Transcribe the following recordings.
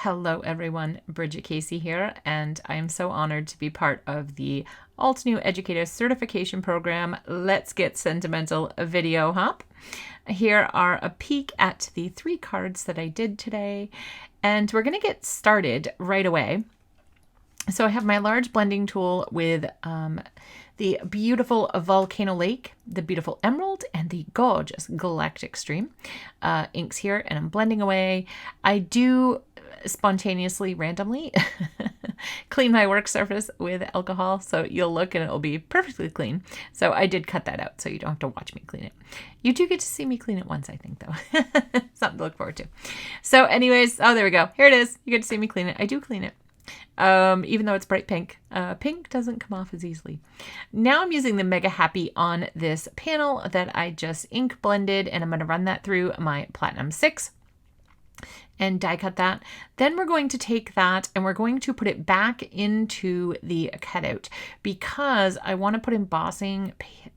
Hello everyone, Bridget Casey here, and I am so honored to be part of the Altenew Educators certification program. Let's get sentimental video hop. Here are a peek at the 3 cards that I did today, and we're going to get started right away. So I have my large blending tool with the beautiful Volcano Lake, the beautiful Emerald, and the gorgeous Galactic Stream inks here, and I'm blending away. I do spontaneously, randomly clean my work surface with alcohol, so you'll look and it'll be perfectly clean. So I did cut that out, so you don't have to watch me clean it. You do get to see me clean it once, I think, though. Something to look forward to. So anyways, oh, there we go. Here it is. You get to see me clean it. I do clean it. Even though it's bright pink. Pink doesn't come off as easily. Now I'm using the Mega Happy on this panel that I just ink blended, and I'm going to run that through my Platinum 6 and die cut that. Then we're going to take that and we're going to put it back into the cutout because I want to put embossing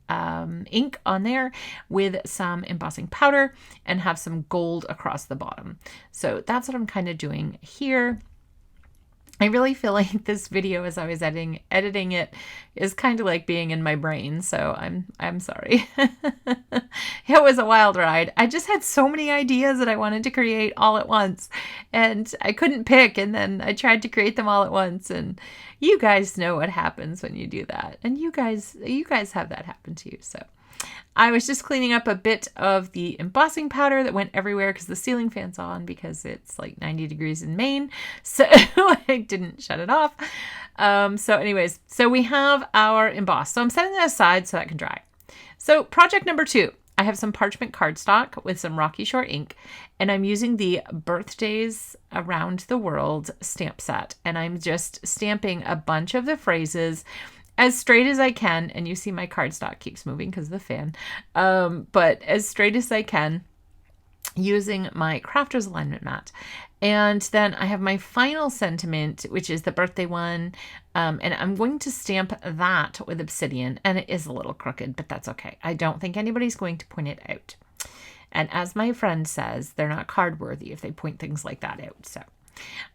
ink on there with some embossing powder and have some gold across the bottom. So that's what I'm kind of doing here. I really feel like this video, as I was editing it, is kind of like being in my brain. So I'm sorry. It was a wild ride. I just had so many ideas that I wanted to create all at once, and I couldn't pick. And then I tried to create them all at once. And you guys know what happens when you do that. And you guys have that happen to you. So I was just cleaning up a bit of the embossing powder that went everywhere because the ceiling fan's on because it's like 90 degrees in Maine. So I didn't shut it off. So anyways, so we have our emboss. So I'm setting that aside so that can dry. So project number 2, I have some parchment cardstock with some Rocky Short ink, and I'm using the Birthdays Around the World stamp set. And I'm just stamping a bunch of the phrases as straight as I can, and you see my cardstock keeps moving because of the fan, but as straight as I can using my Crafter's alignment mat. And then I have my final sentiment, which is the birthday one, and I'm going to stamp that with obsidian, and it is a little crooked, but that's okay. I don't think anybody's going to point it out. And as my friend says, they're not card worthy if they point things like that out. So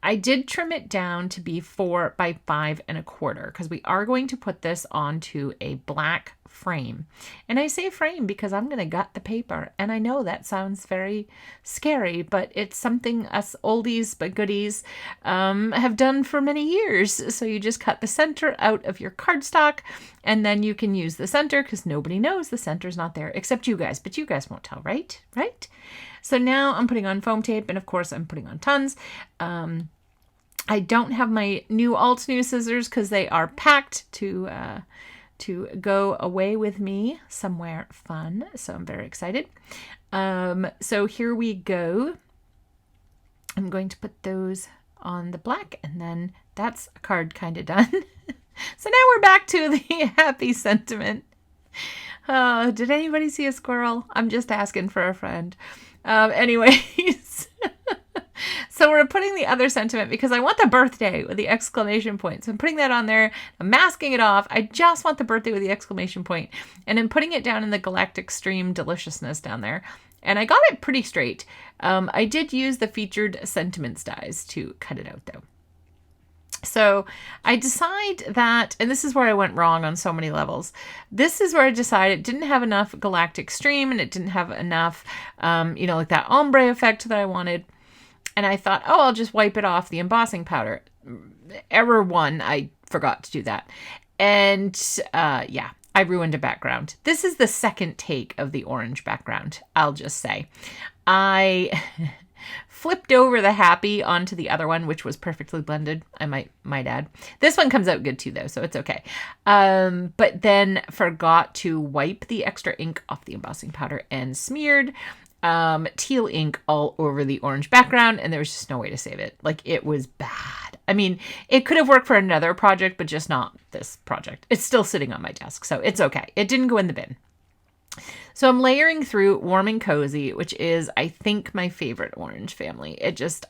I did trim it down to be 4 by 5 1/4 because we are going to put this onto a black frame. And I say frame because I'm going to gut the paper. And I know that sounds very scary, but it's something us oldies but goodies have done for many years. So you just cut the center out of your cardstock, and then you can use the center because nobody knows the center's not there except you guys. But you guys won't tell, right? Right? So now I'm putting on foam tape, and of course I'm putting on tons. I don't have my new Altenew scissors because they are packed to go away with me somewhere fun. So I'm very excited. So here we go. I'm going to put those on the black, and then that's a card kind of done. So now we're back to the happy sentiment. Did anybody see a squirrel? I'm just asking for a friend. Anyways, so we're putting the other sentiment because I want the birthday with the exclamation point. So I'm putting that on there. I'm masking it off. I just want the birthday with the exclamation point. And I'm putting it down in the Galactic Stream deliciousness down there. And I got it pretty straight. I did use the featured sentiments dies to cut it out though. So I decide that, and this is where I went wrong on so many levels. This is where I decided it didn't have enough Galactic Stream, and it didn't have enough, like that ombre effect that I wanted. And I thought, oh, I'll just wipe it off the embossing powder. Error 1, I forgot to do that. And yeah, I ruined a background. This is the second take of the orange background, I'll just say. I flipped over the happy onto the other one, which was perfectly blended, I might add. This one comes out good too, though, so it's okay. But then forgot to wipe the extra ink off the embossing powder and smeared teal ink all over the orange background, and there was just no way to save it. Like, it was bad. I mean, it could have worked for another project, but just not this project. It's still sitting on my desk, so it's okay. It didn't go in the bin. So I'm layering through Warm and Cozy, which is, I think, my favorite orange family.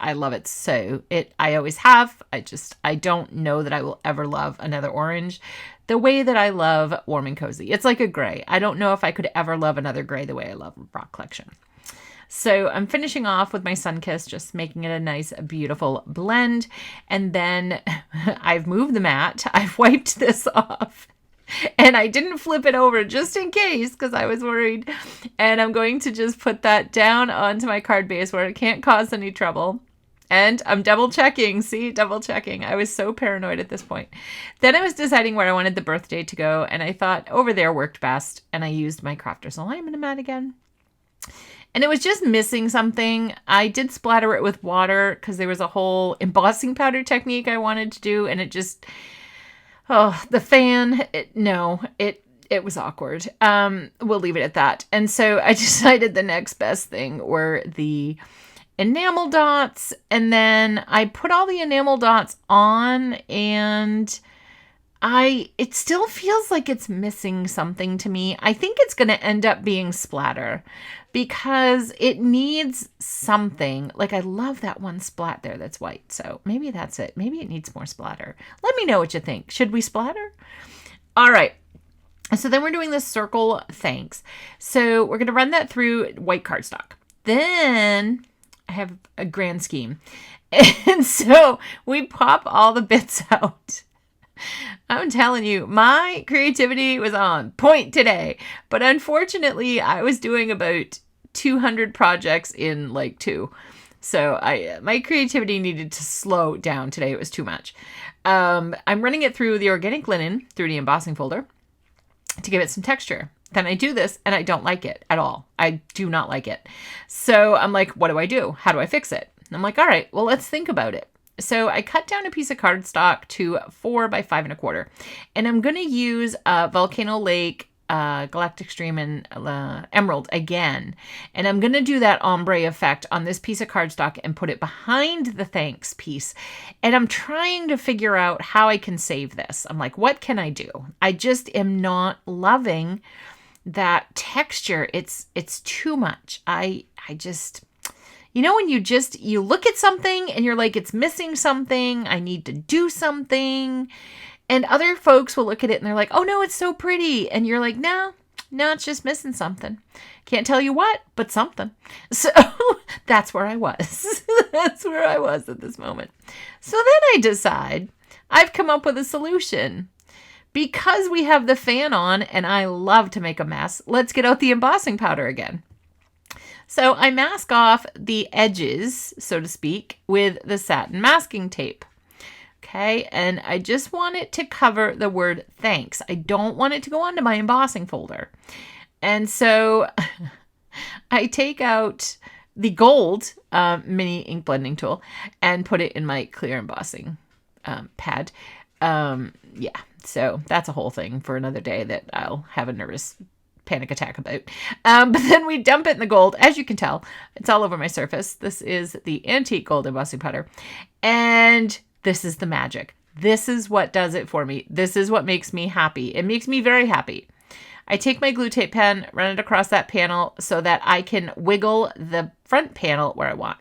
I love it so. I always have. I don't know that I will ever love another orange the way that I love Warm and Cozy. It's like a gray. I don't know if I could ever love another gray the way I love Rock Collection. So I'm finishing off with my Sunkiss, just making it a nice, beautiful blend. And then I've moved the mat. I've wiped this off. And I didn't flip it over just in case because I was worried. And I'm going to just put that down onto my card base where it can't cause any trouble. And I'm double checking. See, double checking. I was so paranoid at this point. Then I was deciding where I wanted the birthday to go. And I thought over there worked best. And I used my Crafter's Alignment mat again. And it was just missing something. I did splatter it with water because there was a whole embossing powder technique I wanted to do. And it just... Oh, the fan, it was awkward. We'll leave it at that. And so I decided the next best thing were the enamel dots. And then I put all the enamel dots on and it still feels like it's missing something to me. I think it's going to end up being splatter because it needs something. Like I love that one splat there that's white. So maybe that's it. Maybe it needs more splatter. Let me know what you think. Should we splatter? All right. So then we're doing this circle thanks. So we're going to run that through white cardstock. Then I have a grand scheme. And so we pop all the bits out. I'm telling you, my creativity was on point today. But unfortunately, I was doing about 200 projects in like 2. So my creativity needed to slow down today. It was too much. I'm running it through the organic linen, through the embossing folder, to give it some texture. Then I do this and I don't like it at all. I do not like it. So I'm like, what do I do? How do I fix it? And I'm like, all right, well, let's think about it. So I cut down a piece of cardstock to 4 by 5 1/4. And I'm going to use Volcano Lake, Galactic Stream, and Emerald again. And I'm going to do that ombre effect on this piece of cardstock and put it behind the thanks piece. And I'm trying to figure out how I can save this. I'm like, what can I do? I just am not loving that texture. It's too much. I just... You know, when you look at something and you're like, it's missing something, I need to do something. And other folks will look at it and they're like, oh no, it's so pretty. And you're like, no, it's just missing something. Can't tell you what, but something. So that's where I was. That's where I was at this moment. So then I decide I've come up with a solution. Because we have the fan on and I love to make a mess, let's get out the embossing powder again. So I mask off the edges, so to speak, with the satin masking tape. Okay, and I just want it to cover the word thanks. I don't want it to go onto my embossing folder. And so I take out the gold mini ink blending tool and put it in my clear embossing pad. Yeah, so that's a whole thing for another day that I'll have a nervous panic attack about. But then we dump it in the gold. As you can tell, it's all over my surface. This is the antique gold embossing powder. And this is the magic. This is what does it for me. This is what makes me happy. It makes me very happy. I take my glue tape pen, run it across that panel so that I can wiggle the front panel where I want.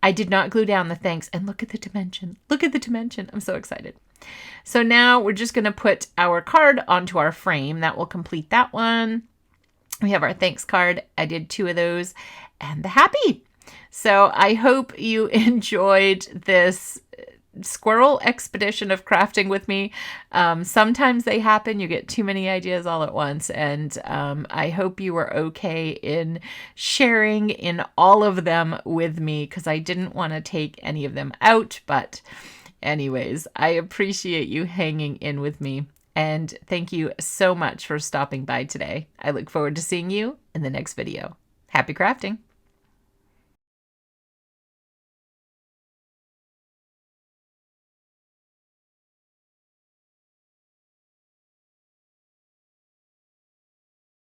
I did not glue down the thanks. And look at the dimension. Look at the dimension. I'm so excited. So now we're just going to put our card onto our frame. That will complete that one. We have our thanks card. I did 2 of those and the happy. So I hope you enjoyed this squirrel expedition of crafting with me. Sometimes they happen. You get too many ideas all at once. And I hope you were okay in sharing in all of them with me because I didn't want to take any of them out. But anyways, I appreciate you hanging in with me. And thank you so much for stopping by today. I look forward to seeing you in the next video. Happy crafting!